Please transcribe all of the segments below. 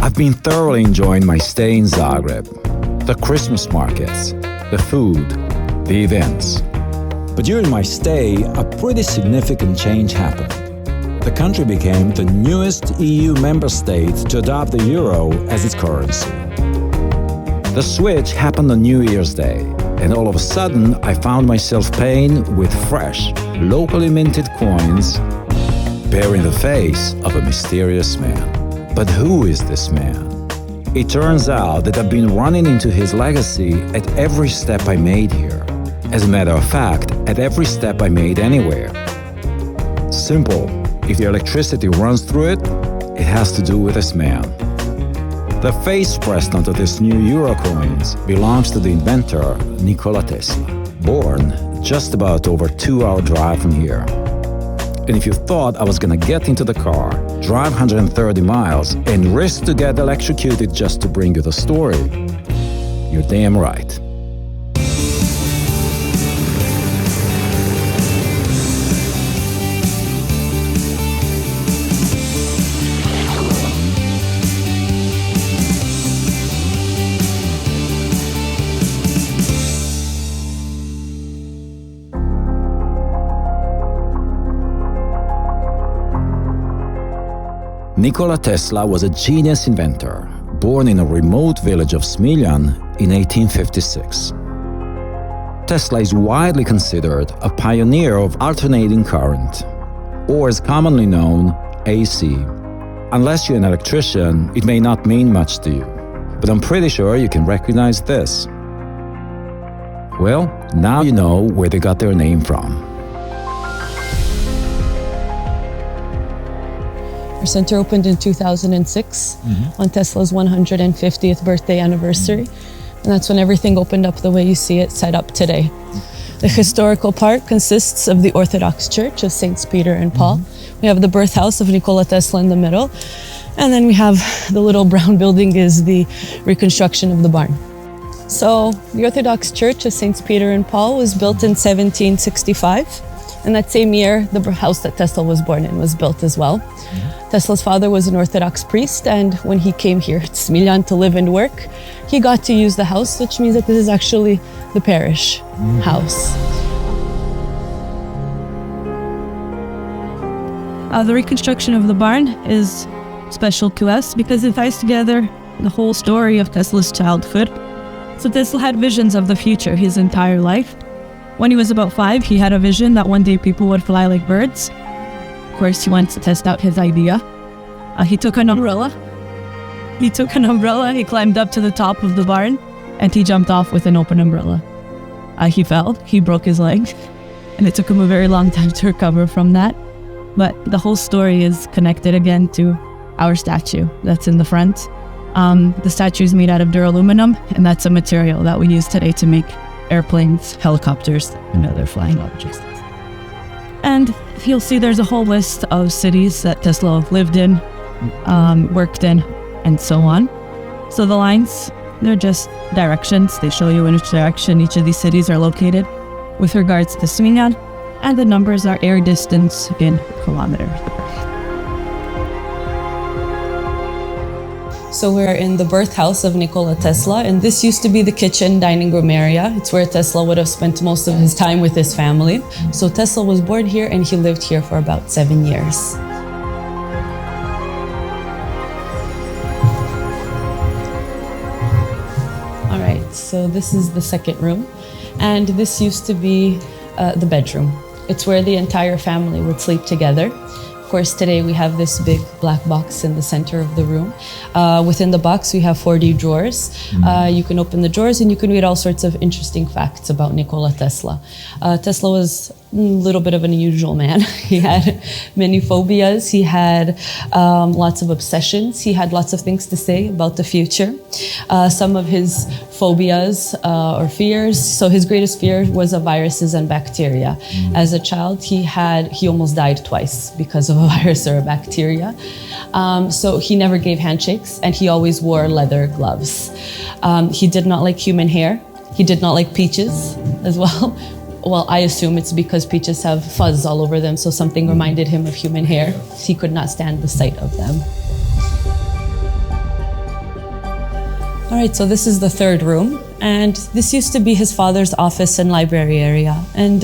I've been thoroughly enjoying my stay in Zagreb. The Christmas markets, the food, the events. But during my stay, a pretty significant change happened. The country became the newest EU member state to adopt the euro as its currency. The switch happened on New Year's Day, and all of a sudden I found myself paying with fresh, locally minted coins, bearing the face of a mysterious man. But who is this man? It turns out that I've been running into his legacy at every step I made here. As a matter of fact, at every step I made anywhere. Simple. If the electricity runs through it, it has to do with this man. The face pressed onto this new euro coins belongs to the inventor Nikola Tesla, born just about over 2-hour drive from here. And if you thought I was gonna get into the car, drive 130 miles, and risk to get electrocuted just to bring you the story, you're damn right. Nikola Tesla was a genius inventor, born in a remote village of Smiljan in 1856. Tesla is widely considered a pioneer of alternating current, or as commonly known, AC. Unless you're an electrician, it may not mean much to you, but I'm pretty sure you can recognize this. Well, now you know where they got their name from. Our center opened in 2006 on Tesla's 150th birthday anniversary. And that's when everything opened up the way you see it set up today. The historical part consists of the Orthodox Church of Saints Peter and Paul. We have the birth house of Nikola Tesla in the middle. And then we have the little brown building is the reconstruction of the barn. So the Orthodox Church of Saints Peter and Paul was built in 1765. And that same year, the house that Tesla was born in was built as well. Tesla's father was an Orthodox priest, and when he came here to Smiljan to live and work, he got to use the house, which means that this is actually the parish house. The reconstruction of the barn is special to us because it ties together the whole story of Tesla's childhood. So Tesla had visions of the future his entire life. When he was about 5, he had a vision that one day people would fly like birds. Of course, he wanted to test out his idea. He took an umbrella. He climbed up to the top of the barn, and he jumped off with an open umbrella. He fell, he broke his leg, and it took him a very long time to recover from that. But the whole story is connected again to our statue that's in the front. The statue is made out of duraluminum, and that's a material that we use today to make airplanes, helicopters, and other flying objects. And you'll see there's a whole list of cities that Tesla lived in, worked in, and so on. So the lines, they're just directions. They show you in which direction each of these cities are located with regards to Smiljan, and the numbers are air distance in kilometers. So we're in the birth house of Nikola Tesla, and this used to be the kitchen dining room area. It's where Tesla would have spent most of his time with his family. So Tesla was born here and he lived here for about 7 years. All right, so this is the second room, and this used to be the bedroom. It's where the entire family would sleep together. Of course, today we have this big black box in the center of the room. Within the box, we have 40 drawers. You can open the drawers and you can read all sorts of interesting facts about Nikola Tesla. Tesla was a little bit of an unusual man. He had many phobias. He had lots of obsessions. He had lots of things to say about the future. Some of his phobias or fears. So his greatest fear was of viruses and bacteria. As a child, he almost died twice because of a virus or a bacteria. So he never gave handshakes, and he always wore leather gloves. He did not like human hair. He did not like peaches as well. Well, I assume it's because peaches have fuzz all over them, so something reminded him of human hair. He could not stand the sight of them. All right, so this is the third room, and this used to be his father's office and library area. And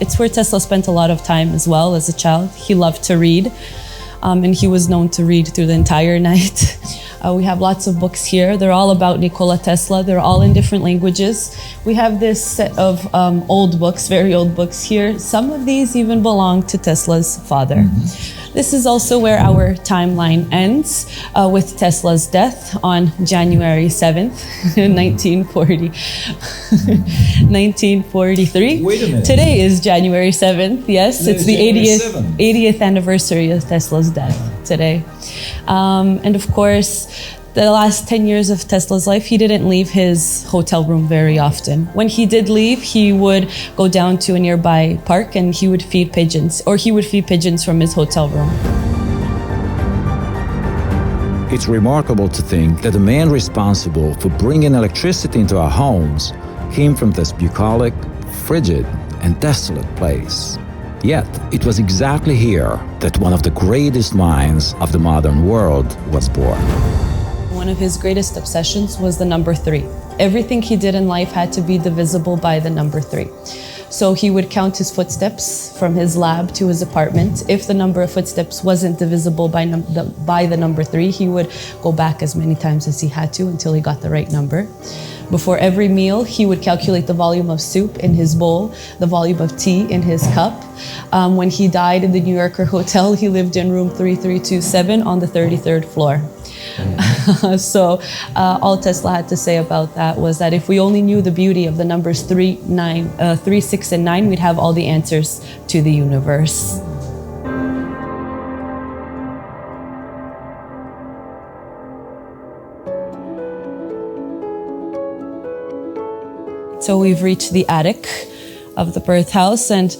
it's where Tesla spent a lot of time as well as a child. He loved to read, and he was known to read through the entire night. We have lots of books here. They're all about Nikola Tesla. They're all in different languages. We have this set of old books, very old books here. Some of these even belong to Tesla's father. Mm-hmm. This is also where our timeline ends with Tesla's death on January 7th, 1943. Wait a minute. Today is January 7th, yes. It's the 80th anniversary of Tesla's death today. And of course, the last 10 years of Tesla's life, he didn't leave his hotel room very often. When he did leave, he would go down to a nearby park and he would feed pigeons, or he would feed pigeons from his hotel room. It's remarkable to think that the man responsible for bringing electricity into our homes came from this bucolic, frigid, and desolate place. Yet, it was exactly here that one of the greatest minds of the modern world was born. One of his greatest obsessions was the number 3. Everything he did in life had to be divisible by the number 3. So he would count his footsteps from his lab to his apartment. If the number of footsteps wasn't divisible by the number 3, he would go back as many times as he had to until he got the right number. Before every meal, he would calculate the volume of soup in his bowl, the volume of tea in his cup. When he died in the New Yorker hotel, he lived in room 3327 on the 33rd floor. So all Tesla had to say about that was that if we only knew the beauty of the numbers 3, 6, and 9, we'd have all the answers to the universe. So we've reached the attic of the birth house, and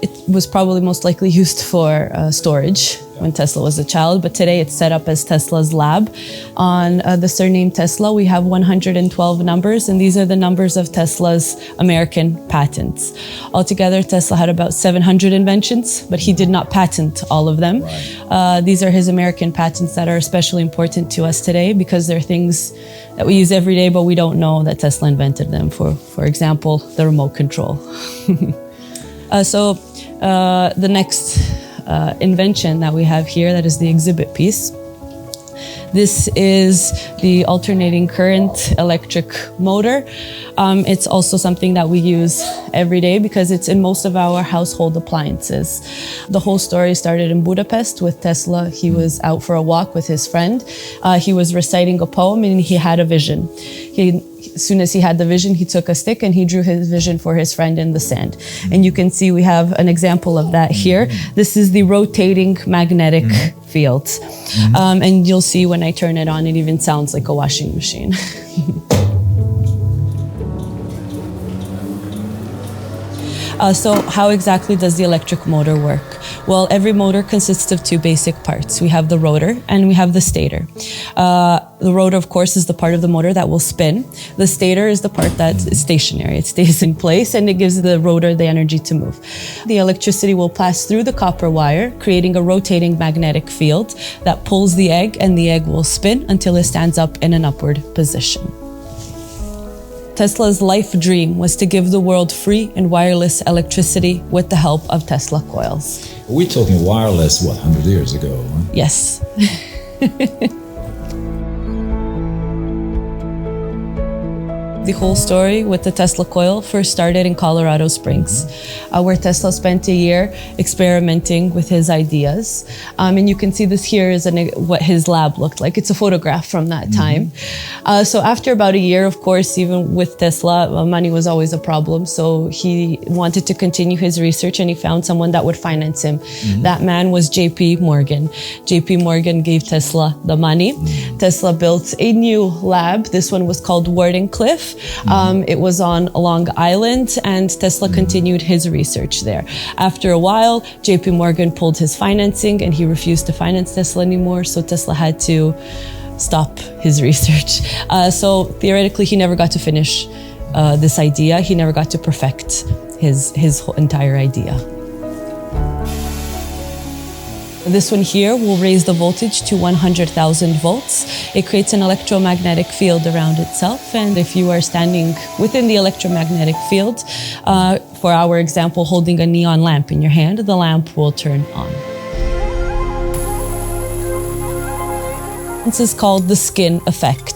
it was probably most likely used for storage when Tesla was a child, but today it's set up as Tesla's lab. On the surname Tesla, we have 112 numbers, and these are the numbers of Tesla's American patents. Altogether, Tesla had about 700 inventions, but he did not patent all of them. Right. These are his American patents that are especially important to us today because they're things that we use every day, but we don't know that Tesla invented them. For example, the remote control. The next invention that we have here, that is the exhibit piece. This is the alternating current electric motor. It's also something that we use every day because it's in most of our household appliances. The whole story started in Budapest with Tesla. He was out for a walk with his friend. He was reciting a poem and he had a vision. As soon as he had the vision, he took a stick and he drew his vision for his friend in the sand. And you can see we have an example of that here. This is the rotating magnetic field. And you'll see when I turn it on, it even sounds like a washing machine. So how exactly does the electric motor work? Well, every motor consists of two basic parts. We have the rotor and we have the stator. The rotor, of course, is the part of the motor that will spin. The stator is the part that is stationary. It stays in place and it gives the rotor the energy to move. The electricity will pass through the copper wire, creating a rotating magnetic field that pulls the egg, and the egg will spin until it stands up in an upward position. Tesla's life dream was to give the world free and wireless electricity with the help of Tesla coils. We're talking wireless, 100 years ago? Huh? Yes. The whole story with the Tesla coil first started in Colorado Springs, where Tesla spent a year experimenting with his ideas. And you can see this here is what his lab looked like. It's a photograph from that time. So after about a year, of course, even with Tesla, money was always a problem. So he wanted to continue his research and he found someone that would finance him. That man was J.P. Morgan. J.P. Morgan gave Tesla the money. Tesla built a new lab. This one was called Wardenclyffe. It was on Long Island, and Tesla continued his research there. After a while, JP Morgan pulled his financing and he refused to finance Tesla anymore, so Tesla had to stop his research. So theoretically, he never got to finish this idea. He never got to perfect his entire idea. This one here will raise the voltage to 100,000 volts. It creates an electromagnetic field around itself, and if you are standing within the electromagnetic field, for our example, holding a neon lamp in your hand, the lamp will turn on. This is called the skin effect.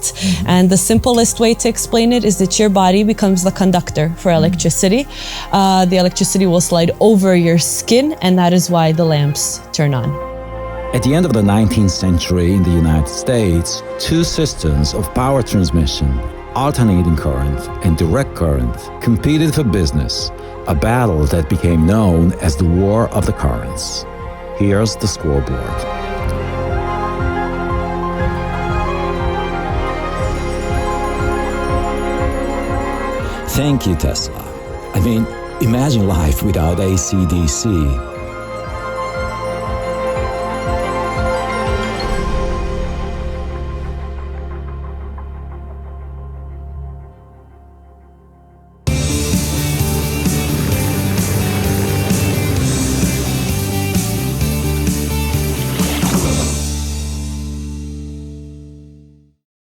And the simplest way to explain it is that your body becomes the conductor for electricity. The electricity will slide over your skin, and that is why the lamps turn on. At the end of the 19th century in the United States, two systems of power transmission, alternating current and direct current, competed for business, a battle that became known as the War of the Currents. Here's the scoreboard. Thank you, Tesla. I mean, imagine life without AC/DC.